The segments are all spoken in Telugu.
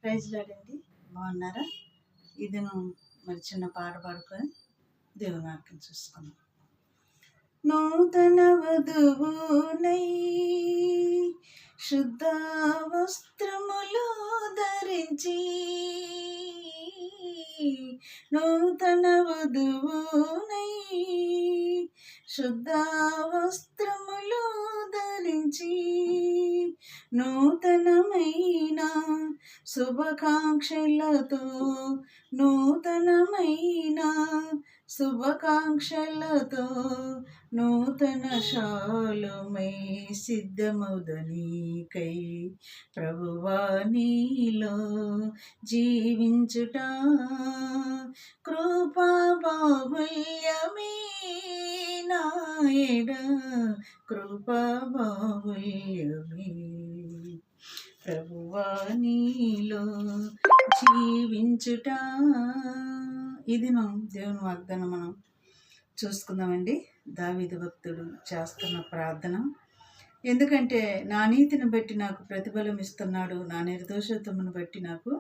ప్రైజ్ లాడండి. బాగున్నారా? ఇదేను మరి చిన్న పాట పాడుకొని దేవుని వాక్యం చూసుకున్నాం. నూతన వధువునై శుద్ధ వస్త్రములు ధరించి, నూతన వధువునై శుద్ధ వస్త్రములు ధరించి, నూతనమైన శుభాకాంక్షలతో, నూతనమైన శుభాకాంక్షలతో నూతన శాలుమై సిద్ధముదనీకై ప్రభువా నీలో జీవించుట కృపా బాహుల్యమే నాయడ, కృపా బాహుల్యమే ప్రభువా నీలో జీవించుట. ఇది దేవుని వాగ్దానం మనం చూసుకుందామండి. దావీదు భక్తుడు చేస్తున్న ప్రార్థన. ఎందుకంటే నా నీతిని బట్టి నాకు ప్రతిఫలం ఇస్తున్నాడు, నా నిర్దోషత్వమును బట్టి నాకు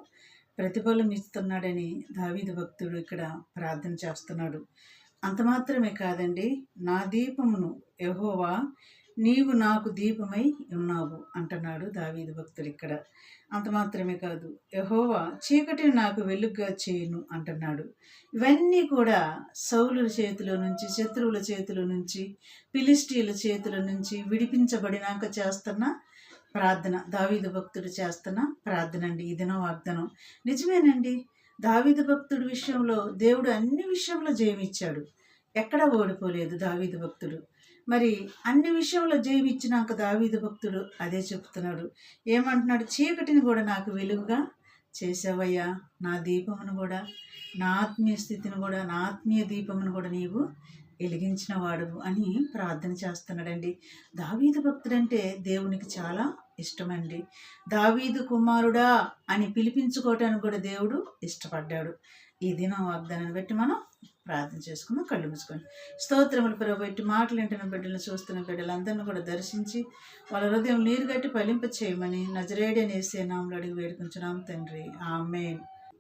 ప్రతిఫలం ఇస్తున్నాడని దావీదు భక్తుడు ఇక్కడ ప్రార్థన చేస్తున్నాడు. అంత మాత్రమే కాదండి, నా దీపమును యెహోవా నీవు నాకు దీపమై ఉన్నావు అంటున్నాడు దావీదు భక్తుడు ఇక్కడ. అంత మాత్రమే కాదు, యెహోవా చీకటిని నాకు వెలుగుగా చేయును అంటున్నాడు. ఇవన్నీ కూడా సౌలుల చేతిలో నుంచి, శత్రువుల చేతిలో నుంచి, ఫిలిష్టీయుల చేతిలో నుంచి విడిపించబడినాక చేస్తున్న ప్రార్థన, దావీదు భక్తుడు చేస్తున్న ప్రార్థన అండి. ఈ దినం వాగ్దానం నిజమేనండి. దావీదు భక్తుడి విషయంలో దేవుడు అన్ని విషయంలో జయమిచ్చాడు, ఎక్కడా ఓడిపోలేదు దావీదు భక్తుడు. మరి అన్ని విషయంలో జయమిచ్చినాక దావీదు భక్తుడు అదే చెప్తున్నాడు. ఏమంటున్నాడు? చీకటిని కూడా నాకు వెలుగుగా చేసావయ్యా, నా దీపమును కూడా, నా ఆత్మీయ స్థితిని కూడా, నా ఆత్మీయ దీపమును కూడా నీవు వెలిగించిన వాడువు అని ప్రార్థన చేస్తున్నాడండి. దావీదు భక్తుడంటే దేవునికి చాలా ఇష్టమండి. దావీదు కుమారుడా అని పిలిపించుకోవటానికి కూడా దేవుడు ఇష్టపడ్డాడు. ఈ దినం వాగ్దానాన్ని బట్టి మనం ప్రార్థన చేసుకుందాం. కళ్ళు మూసుకొని. స్తోత్రములు ప్రభు, ఇటు మాటలు వింటున్న బిడ్డలను చూస్తున్న బిడ్డలందరినీ కూడా దర్శించి వాళ్ళ హృదయం నీరు గట్టి ఫలింప చేయమని నజరేయుడైన యేసయ్య నామములో అడిగి వేడుకుంటున్నాం తండ్రి, ఆమేన్.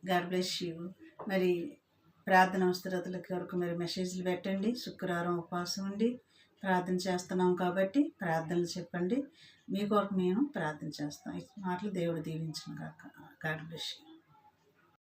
God bless you. మరి ప్రార్థన అవసరతల కొరకు మీరు మెసేజ్లు పెట్టండి. శుక్రవారం ఉపవాసం ఉండి ప్రార్థన చేస్తున్నాం కాబట్టి ప్రార్థనలు చెప్పండి. మీ కొరకు మేము ప్రార్థన చేస్తాం. ఈ మాటలు దేవుడు దీవించును గాక. God bless you.